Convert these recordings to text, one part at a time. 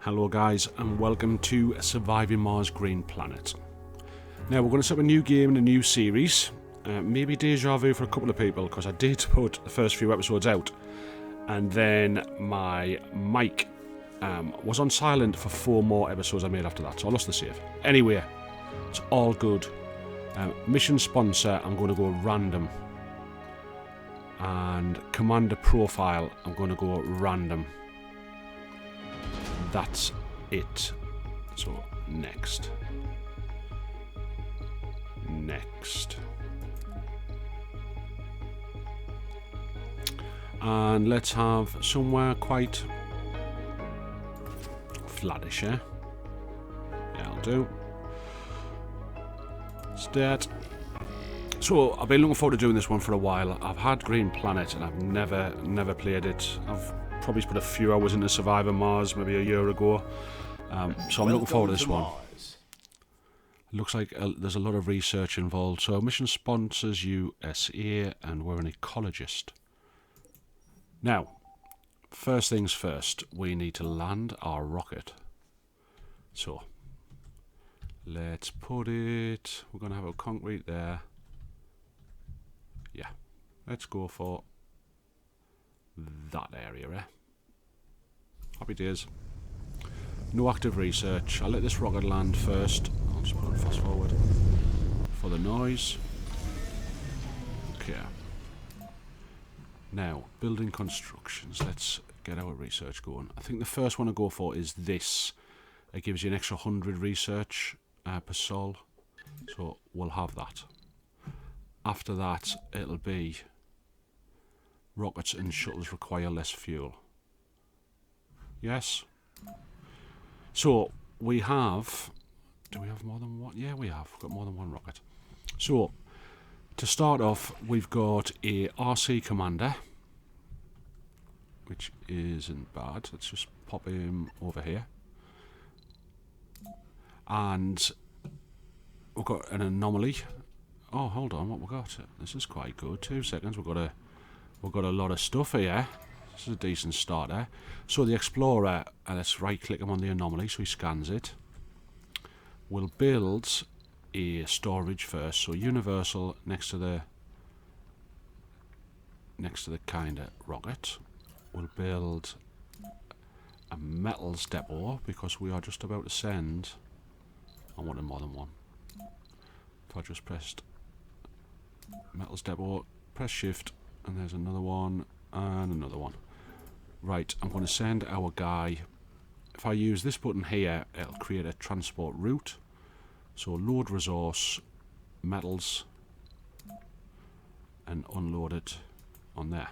Hello guys and welcome to Surviving Mars Green Planet. Now we're going to set up a new game in a new series, maybe deja vu for a couple of people because I did put the first few episodes out and then my mic was on silent for 4 more episodes I made after that, so I lost the save. Anyway, it's all good. Mission sponsor, I'm going to go random, and commander profile, I'm going to go random. That's it. So next. And let's have somewhere quite flattish, eh? Yeah, I'll do. Start. So I've been looking forward to doing this one for a while. I've had Green Planet and I've never played it. I've probably put a few hours into Surviving Mars maybe a year ago. So I'm looking forward to this one. Looks like there's a lot of research involved. So mission sponsors USA and we're an ecologist. Now, first things first, we need to land our rocket. So let's put it, we're going to have a concrete there. Yeah, let's go for that area, eh? Happy days. No active research. I'll let this rocket land first. I'll just put it fast forward for the noise. Okay. Now, building constructions. Let's get our research going. I think the first one to go for is this. It gives you an extra 100 research per sol. So we'll have that. After that, it'll be rockets and shuttles require less fuel. Yes. So we have. Do we have more than one? Yeah, we have. We've got more than one rocket. So to start off, we've got a RC commander, which isn't bad. Let's just pop him over here, and we've got an anomaly. Oh, hold on, what we got? This is quite good. 2 seconds. We've got a lot of stuff here. This is a decent start there. So the explorer, let's right-click him on the anomaly so he scans it. We'll build a storage first. So universal next to the kind of rocket. We'll build a metals depot because we are just about to send. I wanted more than one. If I just pressed metals depot, press shift, and there's another one and another one. Right, I'm going to send our guy. If I use this button here, it'll create a transport route. So load resource, metals, and unload it on there.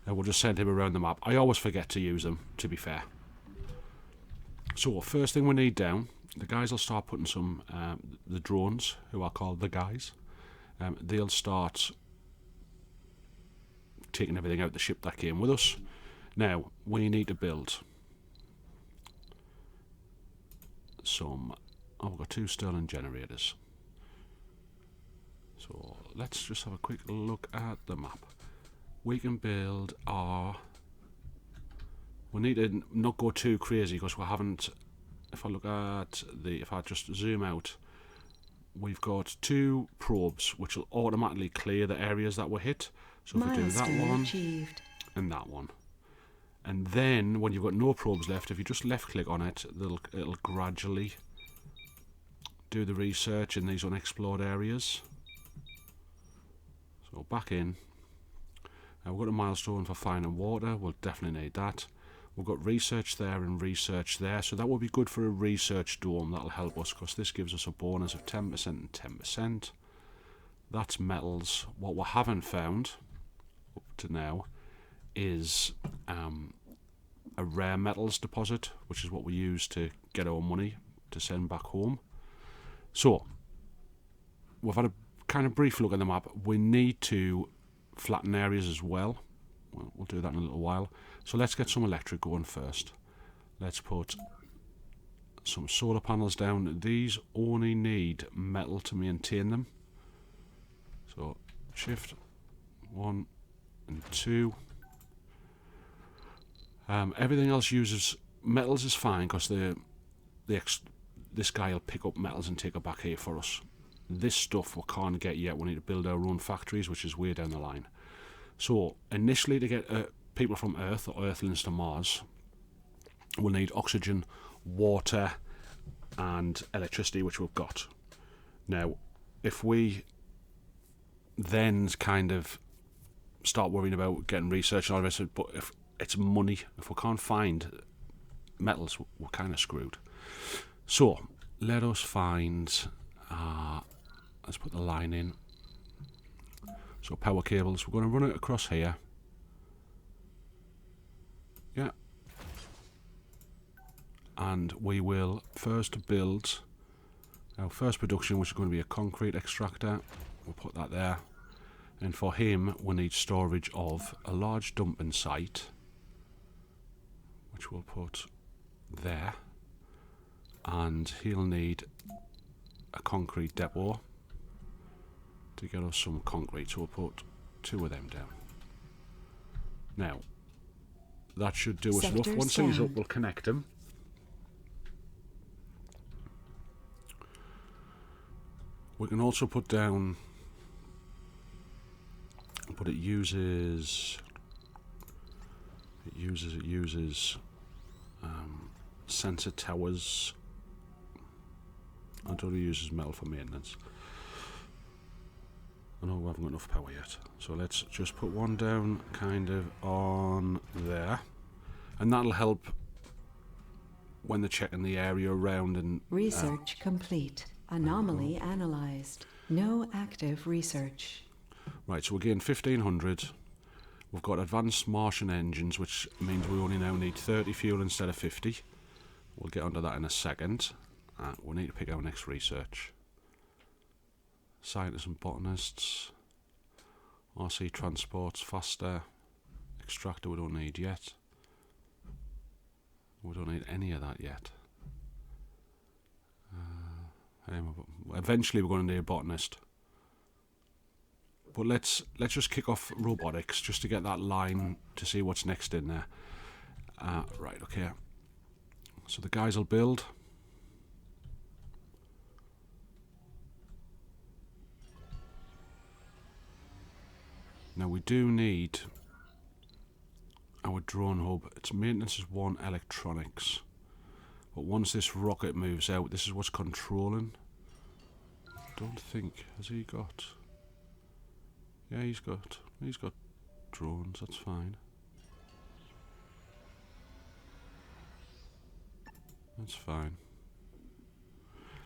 And we'll just send him around the map. I always forget to use them, to be fair. So first thing we need down, the guys will start putting some, the drones, who are called the guys, they'll start taking everything out the ship that came with us. Now, we need to build some. Oh, we've got 2 Stirling generators. So let's just have a quick look at the map. We can build our. We need to not go too crazy because we haven't. If I look at the. If I just zoom out, we've got 2 probes which will automatically clear the areas that were hit. So if we do that one achieved. And that one. And then when you've got no probes left, if you just left click on it, it'll gradually do the research in these unexplored areas. So back in. We've got a milestone for finding water. We'll definitely need that. We've got research there and research there. So that will be good for a research dome. That'll help us because this gives us a bonus of 10% and 10%. That's metals. What we haven't found up to now is a rare metals deposit, which is what we use to get our money to send back home. So we've had a kind of brief look at the map. We need to flatten areas as well. We'll do that in a little while. So let's get some electric going first. Let's put some solar panels down. These only need metal to maintain them. So shift 1 and 2. Everything else uses metals is fine because this guy will pick up metals and take it back here for us. This stuff we can't get yet. We need to build our own factories, which is way down the line. So initially, to get people from Earth or Earthlings to Mars, we'll need oxygen, water, and electricity, which we've got. Now, if we then kind of start worrying about getting research and all the rest of it, but if it's money, if we can't find metals, we're kind of screwed. So let us find, let's put the line in. So power cables, we're going to run it across here. Yeah. And we will first build our first production, which is going to be a concrete extractor. We'll put that there. And for him, we need storage of a large dumping site, which we'll put there. And he'll need a concrete depot to get us some concrete. So we'll put 2 of them down. Now, that should do us enough. Once he's up, we'll connect him. We can also put down, but it uses sensor towers. I don't use metal for maintenance. I know we haven't got enough power yet, so let's just put one down kind of on there, and that'll help when they're checking the area around. And research complete. Anomaly analyzed. No active research. Right, so again, 1500. We've got advanced Martian engines, which means we only now need 30 fuel instead of 50. We'll get onto that in a second. We need to pick our next research. Scientists and botanists. RC transports faster. Extractor we don't need yet. We don't need any of that yet. Eventually we're going to need a botanist. But let's just kick off robotics just to get that line to see what's next in there. Right, okay. So the guys will build. Now we do need our drone hub. Its maintenance is 1, electronics. But once this rocket moves out, this is what's controlling. Don't think, has he got? Yeah, he's got drones, that's fine. That's fine.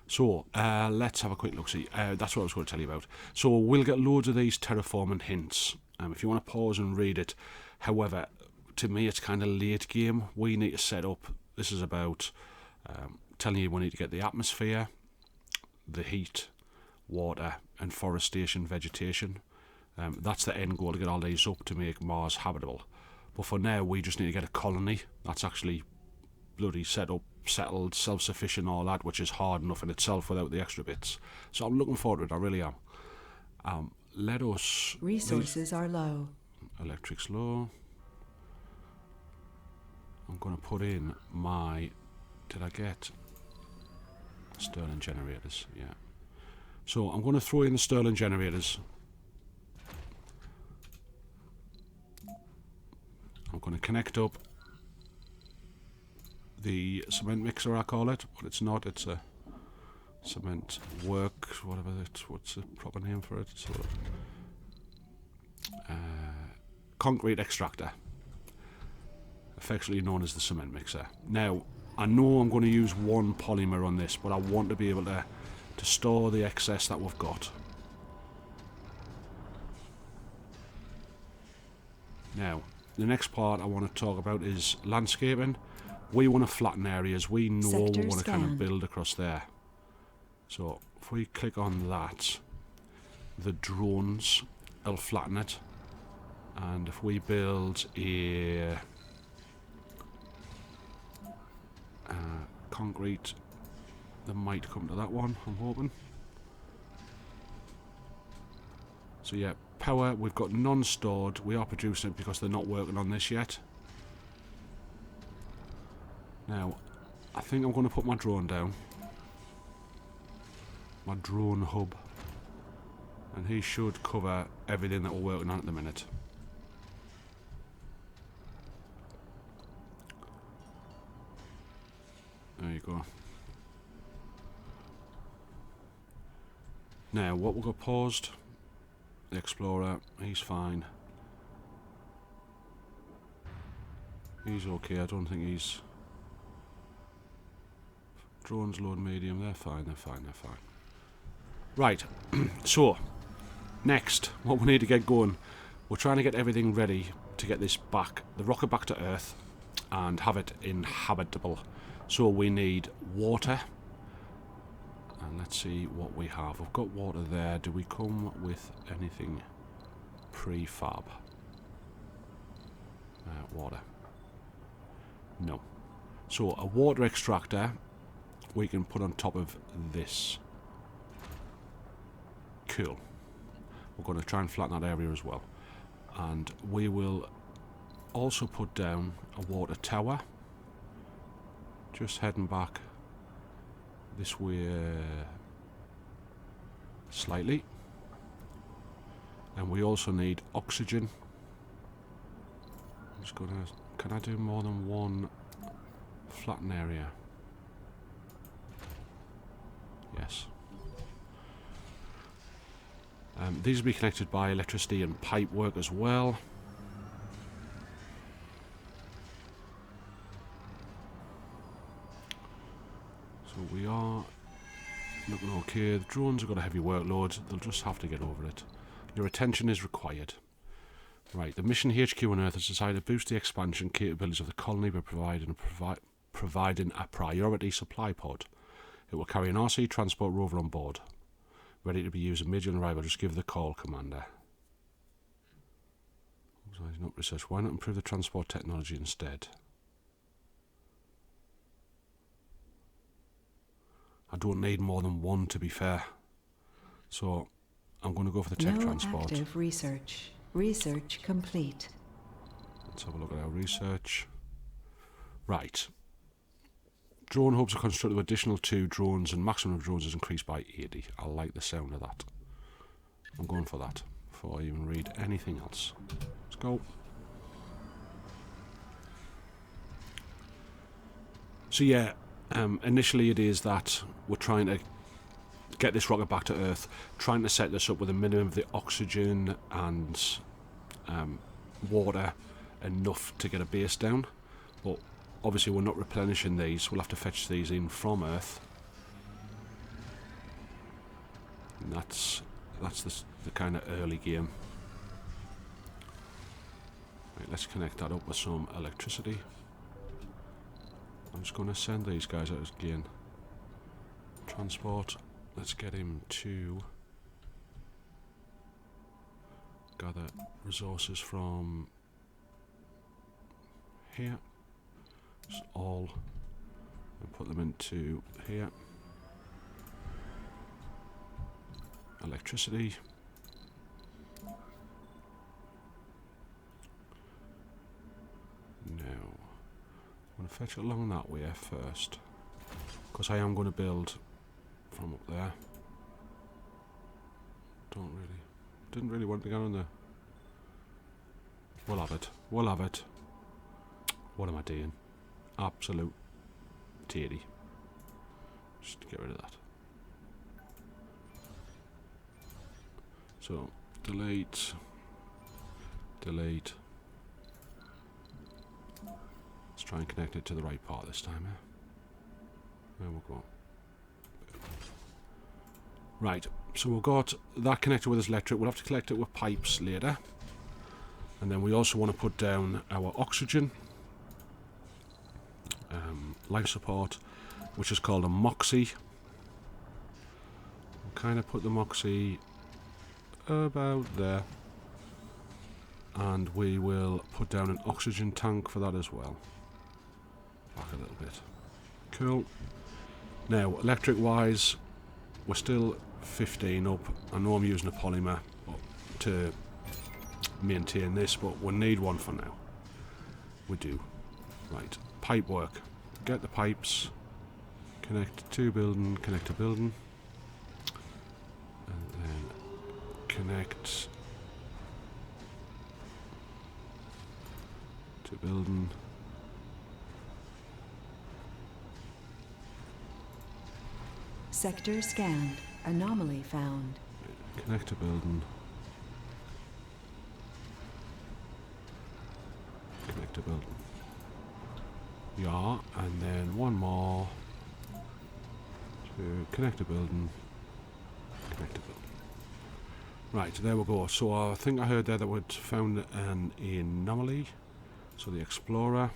So, let's have a quick look-see. That's what I was going to tell you about. So, we'll get loads of these terraforming hints. If you want to pause and read it. However, to me, it's kind of late game. We need to set up. This is about telling you we need to get the atmosphere, the heat, water, and forestation, vegetation. That's the end goal, to get all these up to make Mars habitable. But for now, we just need to get a colony that's actually bloody set up, settled, self-sufficient, all that, which is hard enough in itself without the extra bits. So I'm looking forward to it, I really am. Let us... Resources are low. Electric's low. I'm going to put in my... Did I get... Stirling generators? Yeah. So I'm going to throw in the Stirling generators. I'm going to connect up the cement mixer, I call it, but it's not. It's a cement work, whatever. What's the proper name for it? It's a concrete extractor, affectionately known as the cement mixer. Now, I know I'm going to use 1 polymer on this, but I want to be able to store the excess that we've got. Now, the next part I want to talk about is landscaping. We want to flatten areas. We know we want to kind of build across there. So if we click on that, the drones will flatten it. And if we build a concrete, they might come to that one, I'm hoping. So yeah, power, we've got none stored. We are producing it because they're not working on this yet. Now, I think I'm going to put my drone down. My drone hub. And he should cover everything that we're working on at the minute. There you go. Now, what we've got paused, the Explorer, he's fine. He's okay, I don't think he's... Drones load medium, they're fine, they're fine, they're fine. Right, so, next, what we need to get going, we're trying to get everything ready to get this back, the rocket back to Earth, and have it habitable. So we need water, and let's see what we have. We've got water there. Do we come with anything prefab? Water. No. So a water extractor we can put on top of this. Cool. We're going to try and flatten that area as well. And we will also put down a water tower. Just heading back this way slightly. And we also need oxygen. I'm just going to... Can I do more than one flatten area? Yes. These will be connected by electricity and pipe work as well. So we are looking okay. The drones have got a heavy workload. They'll just have to get over it. Your attention is required. Right, the mission HQ on Earth has decided to boost the expansion capabilities of the colony by providing a priority supply pod. It will carry an RC transport rover on board, ready to be used immediately on arrival. Just give the call, Commander. Not research. Why not improve the transport technology instead? I don't need more than one, to be fair. So I'm going to go for the tech transport. Active research. Research complete. Let's have a look at our research. Right. Drone hubs are constructed with additional 2 drones, and maximum of drones is increased by 80. I like the sound of that. I'm going for that before I even read anything else. Let's go. So yeah, initially it is that we're trying to get this rocket back to Earth, trying to set this up with a minimum of the oxygen and water enough to get a base down. But obviously we're not replenishing these, we'll have to fetch these in from Earth. And that's the kind of early game. Right, let's connect that up with some electricity. I'm just going to send these guys out again. Transport. Let's get him to gather resources from here. Just all, and put them into here. Electricity. Now, I'm going to fetch it along that way first, because I am going to build from up there. Didn't really want to go on there. We'll have it. We'll have it. What am I doing? Absolute teary. Just get rid of that. So, delete. Delete. Let's try and connect it to the right part this time. There we go. Right, so we've got that connected with this electric. We'll have to connect it with pipes later. And then we also want to put down our oxygen life support, which is called a Moxie. We'll kind of put the Moxie about there. And we will put down an oxygen tank for that as well. Back a little bit. Cool. Now, electric wise, we're still 15 up. I know I'm using a polymer to maintain this, but we'll need one for now. We do. Right, pipe work. get the pipes, connect to building, connect to building, and then connect to building. Sector scanned. Anomaly found. Connect to building. Connect to building. Yeah, and then one more to connect to building. Connect to building. Right, there we go. So I think I heard there that we'd found an anomaly. So the Explorer.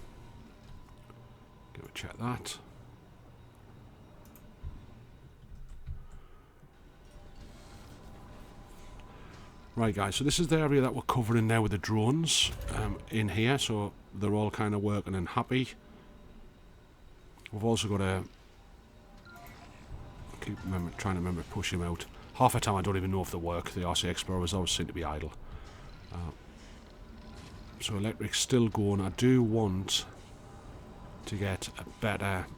Go check that. Right guys, so this is the area that we're covering now with the drones in here, so they're all kind of working and happy. We've also got to trying to remember to push him out. Half the time I don't even know if they work. The RC Explorers always seem to be idle. So electric's still going. I do want to get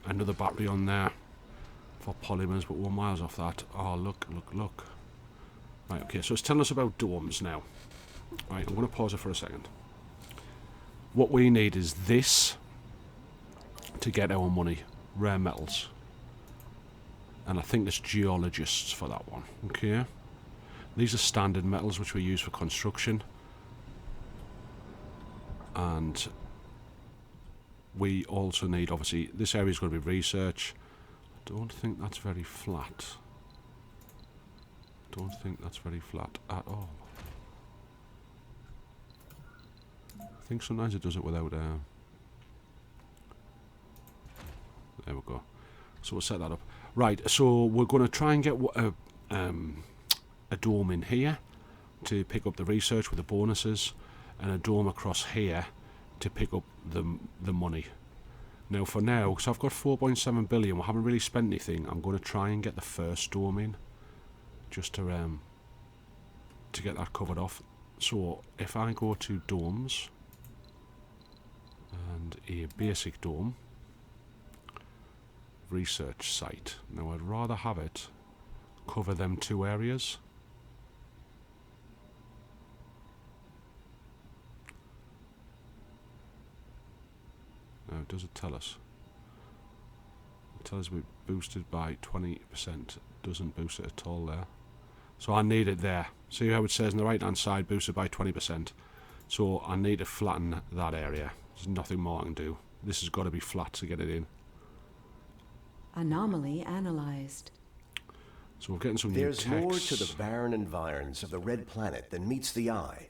another battery on there for polymers, but we're miles off that. Oh, look. Right, okay, so it's telling us about domes now. Right, I'm going to pause it for a second. What we need is this to get our money, rare metals. And I think there's geologists for that one, okay? These are standard metals which we use for construction. And we also need, obviously, this area is going to be research. I don't think that's very flat. Don't think that's very flat at all. I think sometimes it does it without there we go. So we'll set that up. Right, so we're going to try and get a dome in here to pick up the research with the bonuses, and a dome across here to pick up the money. Now for now, because I've got 4.7 billion, we haven't really spent anything, I'm going to try and get the first dome in. Just to get that covered off. So if I go to domes and a basic dome research site, now I'd rather have it cover them two areas. Now does it tell us? It tells me boosted by 20%. Doesn't boost it at all there. So I need it there. See how it says on the right hand side boosted by 20%. So I need to flatten that area. There's nothing more I can do. This has got to be flat to get it in. Anomaly analyzed. So we're getting some new There's text. more to the barren environs of the red planet than meets the eye.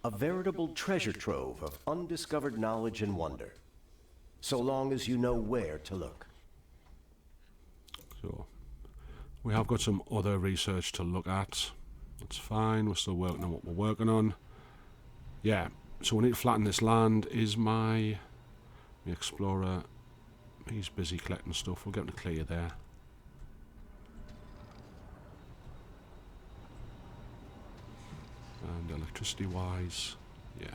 A veritable treasure trove of undiscovered knowledge and wonder. So long as you know where to look. So we have got some other research to look at. That's fine. We're still working on what we're working on. Yeah. So we need to flatten this land. Is my Explorer? He's busy collecting stuff. We'll get him to clear there. And electricity wise, yeah.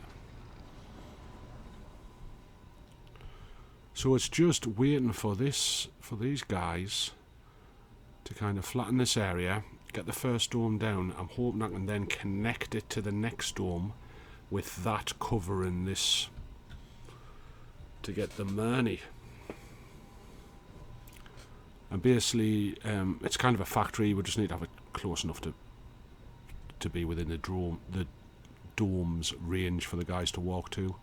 So it's just waiting for these guys to kind of flatten this area, get the first dome down. I'm hoping I can then connect it to the next dome with that covering this to get the money. And basically, it's kind of a factory. We just need to have it close enough to be within the dome's range for the guys to walk to.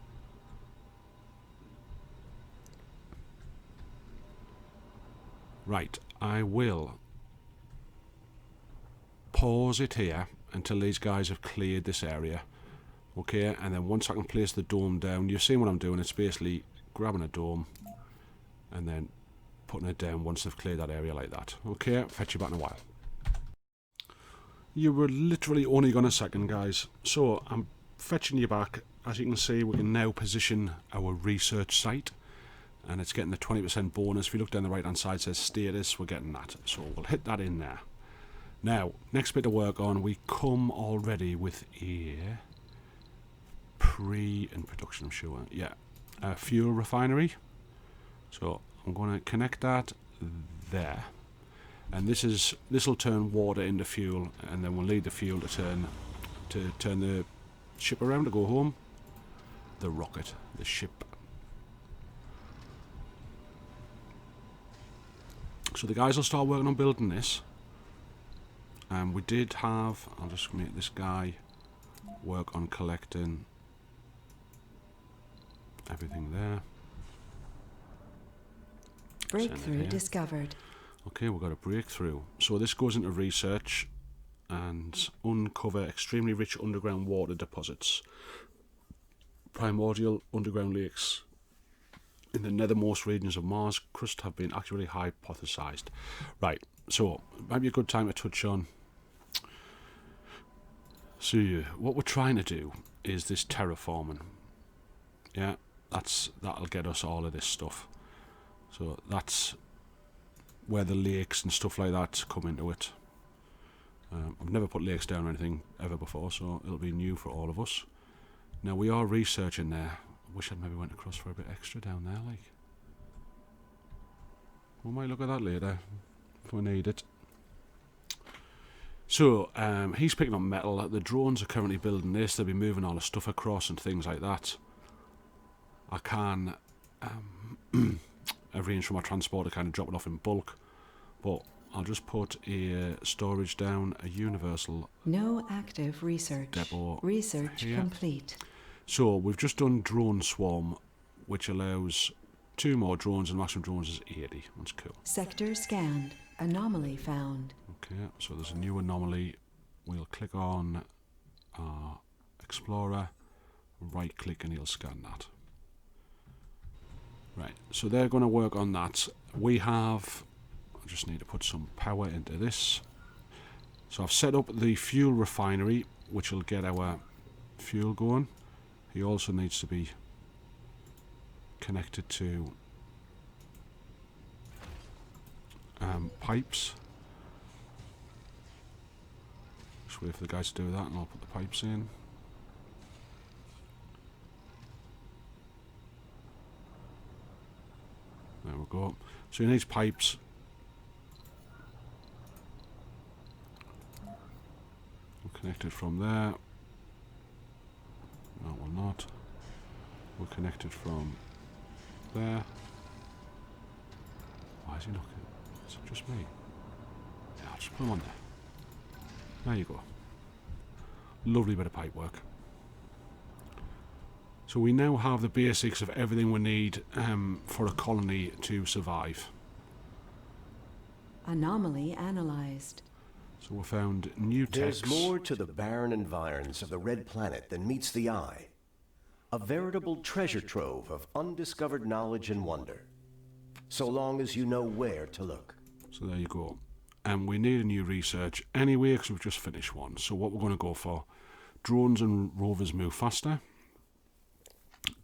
Right, I will pause it here until these guys have cleared this area. Okay, and then once I can place the dome down, you've seen what I'm doing. It's basically grabbing a dome and then putting it down once they've cleared that area like that. Okay, fetch you back in a while. You were literally only gone a second, guys. So I'm fetching you back. As you can see, we can now position our research site, and it's getting the 20% bonus. If you look down the right hand side, it says status, we're getting that. So we'll hit that in there. Now, next bit to work on, we come already with a pre and production, I'm sure. Yeah, a fuel refinery. So I'm going to connect that there. And this will turn water into fuel, and then we'll need the fuel to turn the ship around to go home. The rocket, the ship. So the guys will start working on building this. And we did have, I'll just make this guy work on collecting everything there. Breakthrough discovered. Okay, we've got a breakthrough. So this goes into research and uncover extremely rich underground water deposits. Primordial underground lakes in the nethermost regions of Mars crust have been accurately hypothesized. Right, so it might be a good time to touch on. So what we're trying to do is this terraforming. Yeah, that'll get us all of this stuff. So that's where the lakes and stuff like that come into it. I've never put lakes down or anything ever before, so it'll be new for all of us. Now we are researching there. I wish I'd maybe went across for a bit extra down there, like. We might look at that later if we need it. So he's picking up metal. The drones are currently building this. They'll be moving all the stuff across and things like that. I can arrange for my transport to kind of drop it off in bulk, but I'll just put a storage down, a universal No active research. depot. Research here. complete. So we've just done drone swarm, which allows 2 more drones, and maximum drones is 80. That's cool. Sector scanned. Anomaly found. Okay, so there's a new anomaly. We'll click on Explorer, right click, and he'll scan that. Right, so they're going to work on that. We have, I just need to put some power into this. So I've set up the fuel refinery, which will get our fuel going. He also needs to be connected to pipes. Just wait for the guys to do that and I'll put the pipes in. There we go. So he needs pipes. We'll connect it from there. No, we'll not. We'll connect it from there. Why is he not? Is it just me? Yeah, I'll just put him on there. There you go. Lovely bit of pipe work. So we now have the basics of everything we need for a colony to survive. Anomaly analyzed. So we found new There's techs. more to the barren environs of the red planet than meets the eye. A veritable treasure trove of undiscovered knowledge and wonder. So long as you know where to look. So there you go. And we need a new research anyway because we've just finished one. So what we're going to go for, drones and rovers move faster.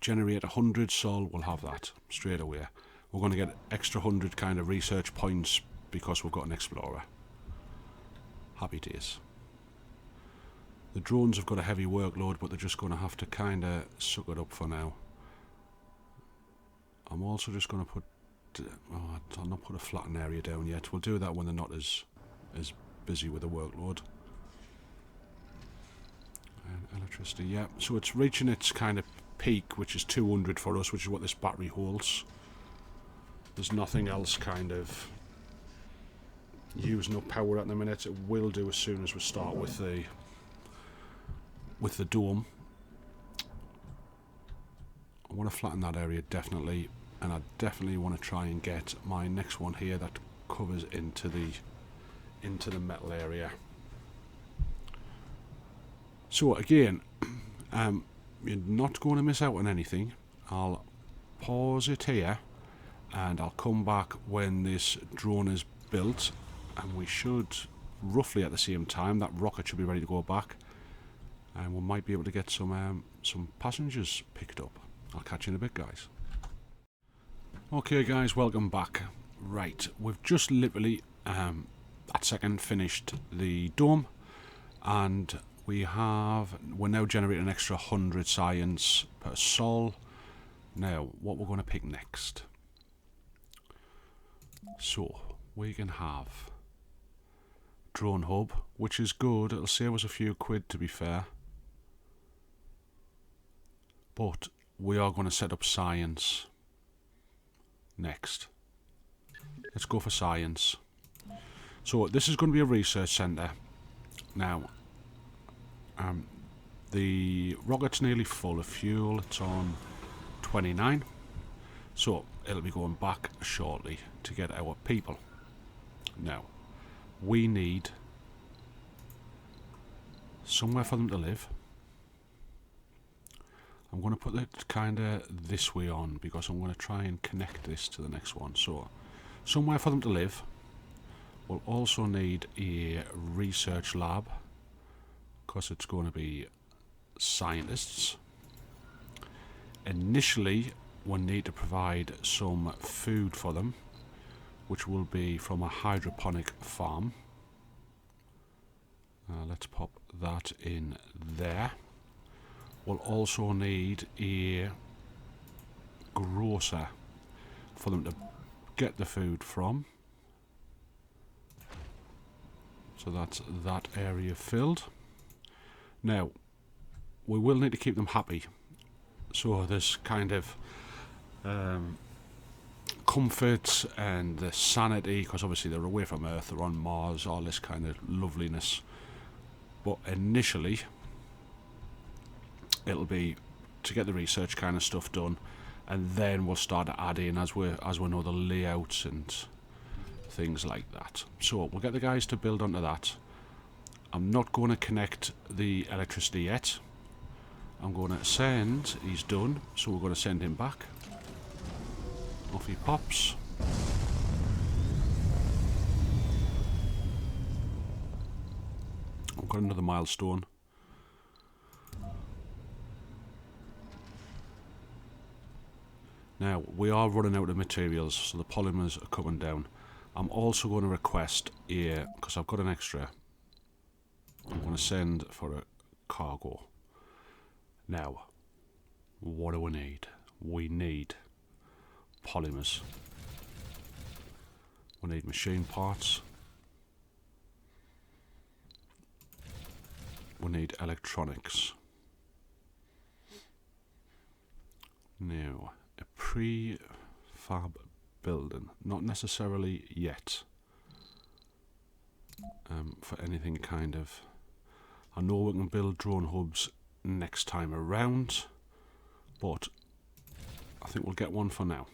Generate 100 sol, we'll have that straight away. We're going to get extra 100 kind of research points because we've got an explorer. Happy days. The drones have got a heavy workload, but they're just going to have to kind of suck it up for now. I'm also just going to put, I'll not put a flatten area down yet. We'll do that when they're not as busy with the workload. And electricity, yeah. So it's reaching its kind of peak, which is 200 for us, which is what this battery holds. There's nothing else kind of using up power at the minute. It will do as soon as we start with the dome. I want to flatten that area definitely, and I definitely want to try and get my next one here that covers into the metal area. So again, you're not going to miss out on anything. I'll pause it here and I'll come back when this drone is built, and we should roughly at the same time that rocket should be ready to go back, and we might be able to get some passengers picked up. I'll catch you in a bit, guys. Okay guys, welcome back. Right, we've just literally that second finished the dome, and we're now generating an extra 100 science per sol. Now, what we're going to pick next. So we can have drone hub, which is good. It'll save us a few quid, to be fair. But we are going to set up science next. Let's go for science. So this is going to be a research centre. Now, the rocket's nearly full of fuel. It's on 29. So it'll be going back shortly to get our people. Now, we need somewhere for them to live. I'm going to put it kind of this way on because I'm going to try and connect this to the next one. So, somewhere for them to live. We'll also need a research lab because it's going to be scientists. Initially, we'll need to provide some food for them, which will be from a hydroponic farm. Let's pop that in there. We'll also need a grocer for them to get the food from. So that's that area filled. Now, we will need to keep them happy. So there's kind of comfort and the sanity, because obviously they're away from Earth, they're on Mars, all this kind of loveliness. But initially, it'll be to get the research kind of stuff done, and then we'll start to add in as we know the layouts and things like that. So we'll get the guys to build onto that. I'm not going to connect the electricity yet. I'm going to send, he's done, so we're going to send him back. Off he pops. We've got another milestone. Now, we are running out of materials, so the polymers are coming down. I'm also going to request a, because I've got an extra, I'm going to send for a cargo. Now, what do we need? We need polymers. We need machine parts. We need electronics. Now, a prefab building, not necessarily yet. For anything kind of, I know we can build drone hubs next time around, but I think we'll get one for now.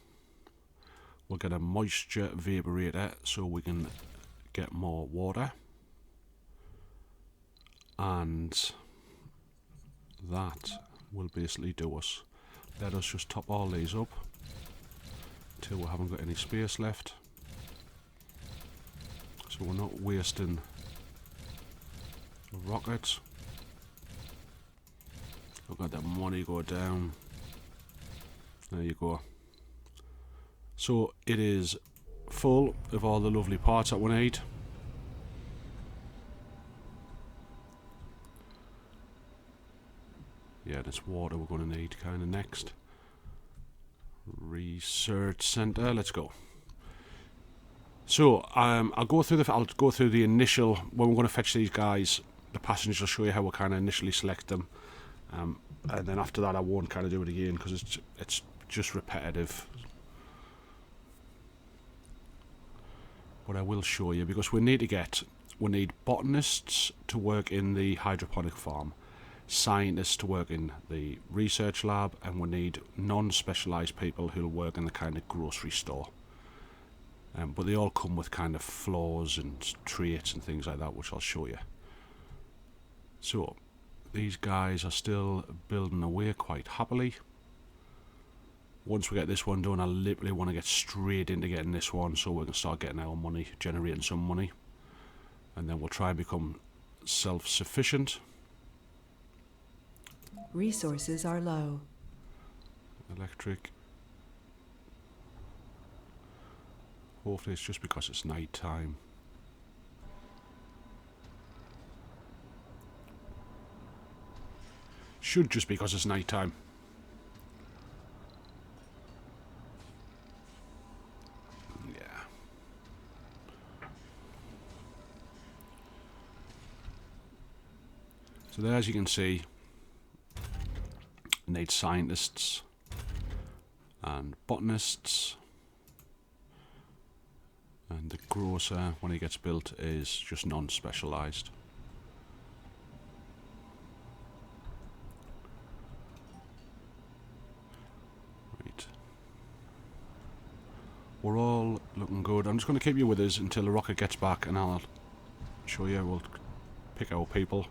We'll get a moisture vaporator so we can get more water, and that will basically do us. Let us just top all these up until we haven't got any space left, so we're not wasting rockets. Look at that money go down. There you go. So it is full of all the lovely parts that we need. Yeah, that's water we're going to need kind of next. Research center, let's go. So I'll go through the initial, when we're going to fetch these guys, the passengers will show you how we kind of initially select them, and then after that I won't kind of do it again because it's just repetitive. But I will show you, because we need botanists to work in the hydroponic farm, scientists to work in the research lab, and we need non-specialised people who'll work in the kind of grocery store. But they all come with kind of flaws and traits and things like that, which I'll show you. So these guys are still building away quite happily. Once we get this one done, I literally want to get straight into getting this one so we can start getting our money, generating some money, and then we'll try and become self-sufficient. Resources are low. Electric. Hopefully it's just because it's night time. Should just because it's night time. Yeah. So there, as you can see, need scientists and botanists, and the grocer, when he gets built, is just non-specialised. Right. We're all looking good. I'm just going to keep you with us until the rocket gets back, and I'll show you. We'll pick our people,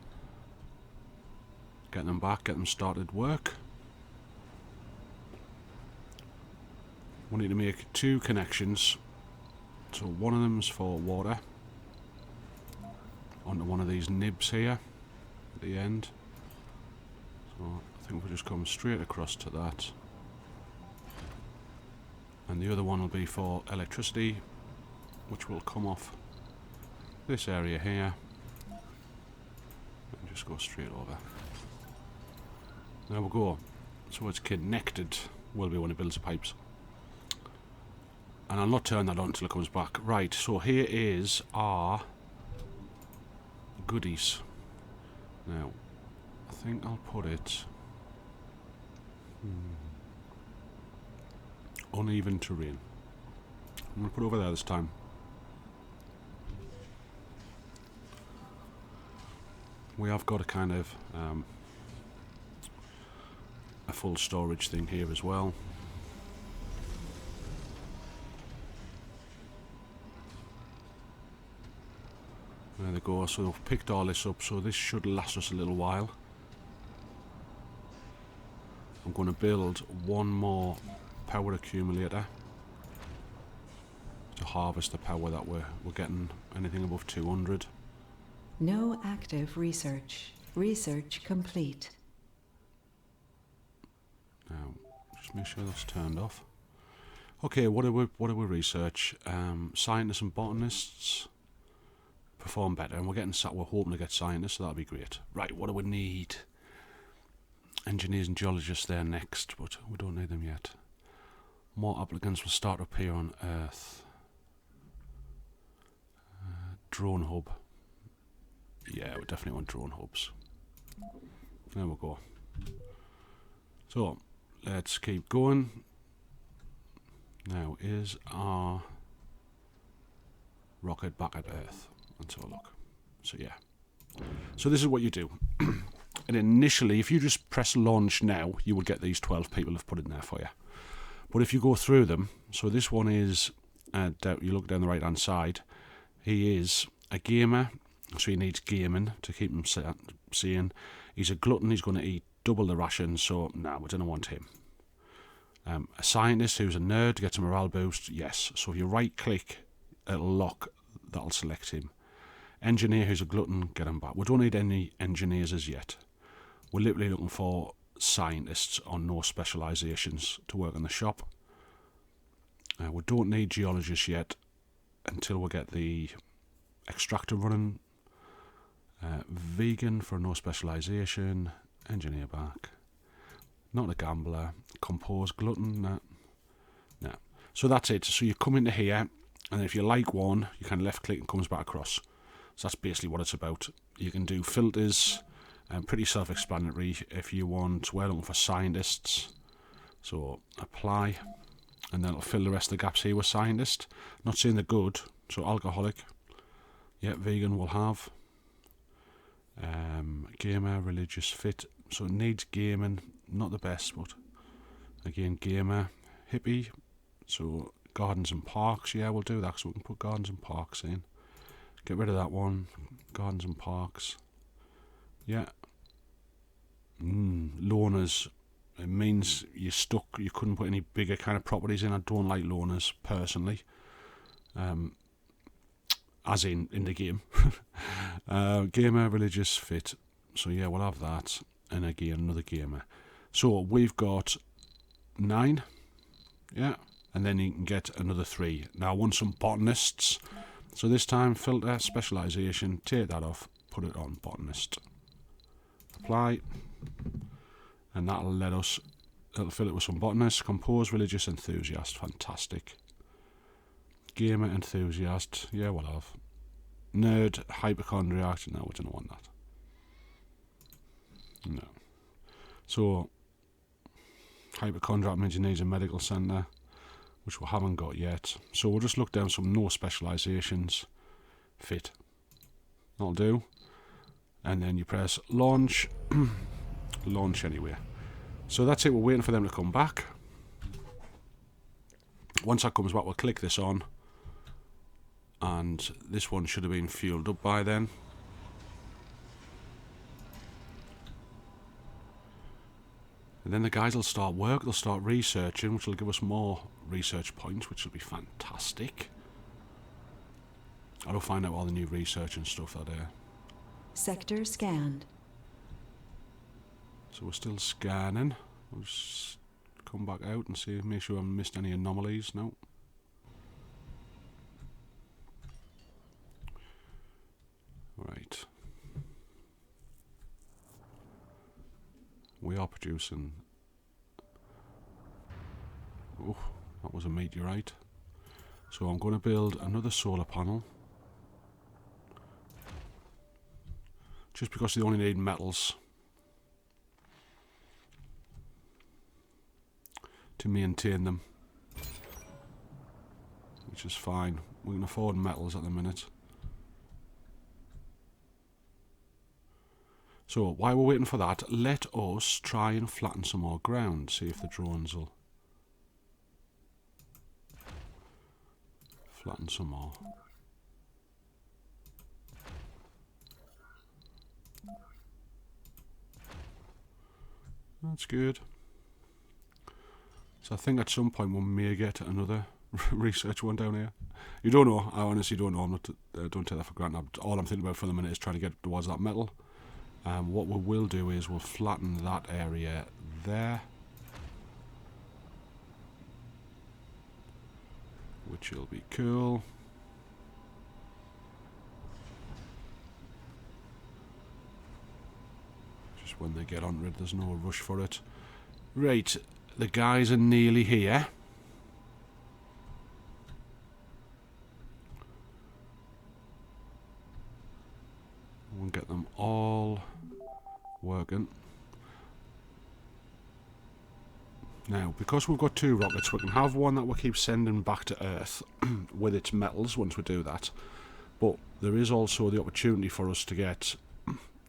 get them back, get them started work. We need to make 2 connections. So one of them's for water onto one of these nibs here at the end. So I think we'll just come straight across to that. And the other one will be for electricity, which will come off this area here and just go straight over. There we go. So it's connected, will be when it builds the pipes. And I'll not turn that on until it comes back. Right, so here is our goodies. Now, I think I'll put it... uneven terrain. I'm going to put it over there this time. We have got a kind of a full storage thing here as well. There they go, so they've picked all this up, so this should last us a little while. I'm going to build one more power accumulator to harvest the power that we're getting anything above 200. No active research. Research complete. Now, just make sure that's turned off. Okay, what do we research? Scientists and botanists perform better, and we're hoping to get scientists, so that'll be great. Right, what do we need? Engineers and geologists there next, but we don't need them yet. More applicants will start to appear on Earth. Drone hub. Yeah, we definitely want drone hubs. There we go. So, let's keep going. Now, is our rocket back at Earth? Let's have a look. So, yeah. So this is what you do. And initially, if you just press launch now, you will get these 12 people have put in there for you. But if you go through them, so this one is, you look down the right hand side, he is a gamer, so he needs gaming to keep him seeing. He's a glutton, he's going to eat double the ration, so no, we don't want him. A scientist who's a nerd, gets a morale boost, yes. So if you right click, it'll lock, that'll select him. Engineer who's a glutton, get him back. We don't need any engineers as yet. We're literally looking for scientists on no specialisations to work in the shop. We don't need geologists yet until we get the extractor running. Vegan for no specialisation. Engineer back. Not a gambler. Compose glutton. No. So that's it. So you come into here, and if you like one, you can left click and comes back across. So that's basically what it's about. You can do filters, pretty self-explanatory. If you want, we're looking for scientists, so apply, and then it'll fill the rest of the gaps here with scientist. Not saying they're good, so alcoholic, yeah, vegan will have. Gamer, religious, fit, so it needs gaming, not the best, but again, gamer, hippie, so gardens and parks, yeah, we'll do that, so we can put gardens and parks in. Get rid of that one. Gardens and parks. Yeah. Loners. It means you're stuck. You couldn't put any bigger kind of properties in. I don't like loners, personally. As in the game. Gamer, religious, fit. So yeah, we'll have that. And again, another gamer. So we've got 9. Yeah. And then you can get another 3. Now I want some botanists. So this time, filter, specialisation, take that off, put it on botanist. Apply, and that'll it'll fill it with some botanists. Compose, religious, enthusiast, fantastic. Gamer, enthusiast, yeah, we'll have. Nerd, hypochondriac, no, we don't want that. No. So, hypochondriac means he needs a medical centre, which we haven't got yet. So we'll just look down some no specialisations. Fit. That'll do. And then you press launch. Launch anyway. So that's it, we're waiting for them to come back. Once that comes back, we'll click this on. And this one should have been fueled up by then. And then the guys will start work, they'll start researching, which will give us more research points, which will be fantastic. I'll find out all the new research and stuff that are. Sector scanned. So we're still scanning. We'll just come back out and see, make sure I haven't missed any anomalies. No. Right. We are producing. Oh, that was a meteorite. So I'm going to build another solar panel. Just because they only need metals to maintain them, which is fine. We can afford metals at the minute. So while we're waiting for that, let us try and flatten some more ground, see if the drones will flatten some more. That's good. So I think at some point we may get another research one down here. You don't know. I honestly don't know. I'm not. Don't take that for granted. All I'm thinking about for the minute is trying to get towards that metal. What we will do is we'll flatten that area there, which will be cool. Just when they get on it, there's no rush for it. Right, the guys are nearly here. We'll get them all working. Now, because we've got two rockets, we can have one that we'll keep sending back to Earth with its metals once we do that. But there is also the opportunity for us to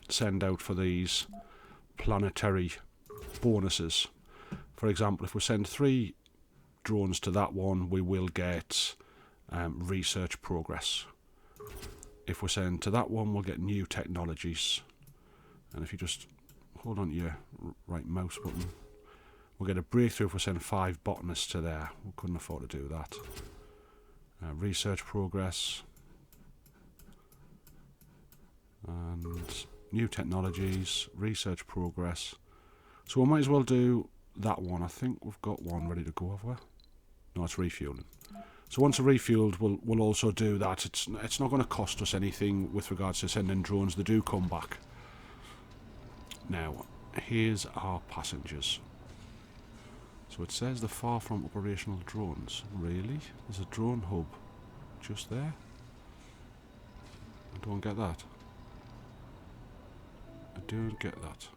send out for these planetary bonuses. For example, if we send 3 drones to that one, we will get research progress. If we send to that one, we'll get new technologies. And if you just hold on to your right mouse button, we'll get a breakthrough if we send 5 botanists to there. We couldn't afford to do that. Research progress. And new technologies, research progress. So we might as well do that one. I think we've got one ready to go, have we? No, it's refueling. So once they're refueled, we'll also do that. It's not going to cost us anything with regards to sending drones. They do come back. Now, here's our passengers. So it says they're far from operational drones. Really? There's a drone hub just there? I don't get that. I don't get that.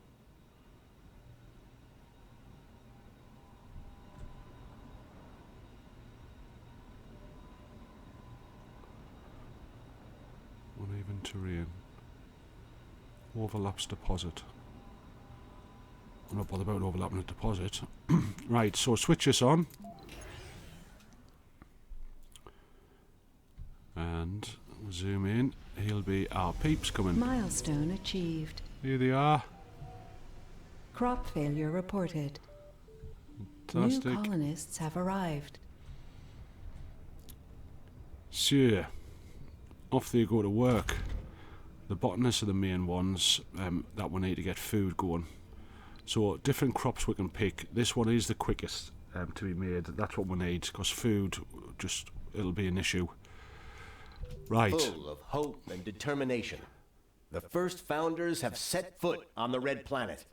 Uneven terrain. Overlaps deposit. I'm not bothered about overlapping a deposit. Right, so switch this on. And zoom in. Here'll be our peeps coming. Milestone achieved. Here they are. Crop failure reported. Fantastic. New colonists have arrived. Sure. Off they go to work. The botanists are the main ones that we need to get food going. So different crops we can pick. This one is the quickest to be made. That's what we need, because food, it'll be an issue. Right. Full of hope and determination, the first founders have set foot on the Red Planet.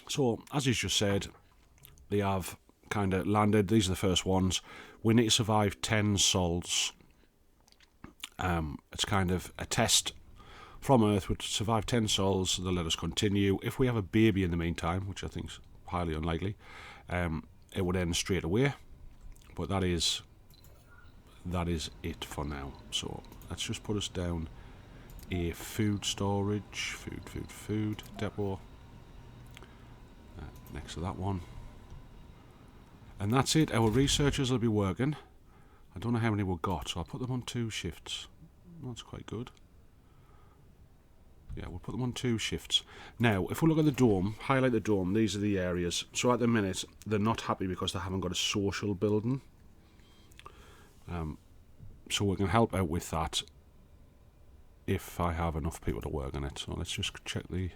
So, as you just said, they have kind of landed. These are the first ones. We need to survive 10 sols. It's kind of a test from Earth would survive 10 sols, they'll let us continue. If we have a baby in the meantime, which I think is highly unlikely, it would end straight away. But that is it for now. So let's just put us down a food storage, food depot, next to that one. And that's it. Our researchers will be working. I don't know how many we've got, so I'll put them on 2 shifts. That's quite good. Yeah, we'll put them on 2 shifts. Now, if we look at the dome, highlight the dome, these are the areas. So at the minute, they're not happy because they haven't got a social building. So we can help out with that if I have enough people to work on it. So let's just check the...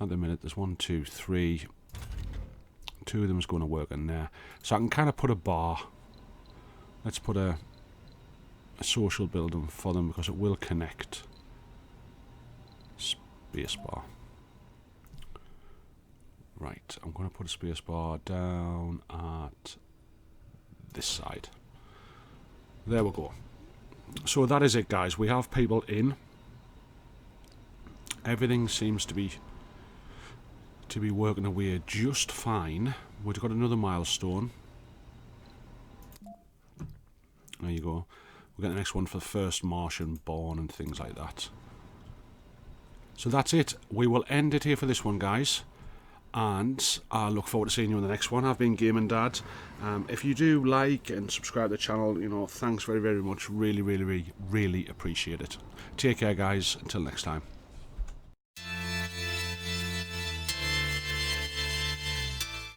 At the minute, there's 1, 2, 3. 2 of them is going to work in there. So I can kind of put a bar. Let's put a social building for them because it will connect. Spacebar. Right, I'm going to put a spacebar down at this side. There we go. So that is it, guys. We have people in. Everything seems to be working away just fine. We've got another milestone. There you go. We'll get the next one for the first Martian born and things like that. So that's it. We will end it here for this one, guys. And I look forward to seeing you in the next one. I've been Gaming Dad. If you do like and subscribe to the channel, you know, thanks very, very much. Really, really, really, really appreciate it. Take care, guys. Until next time.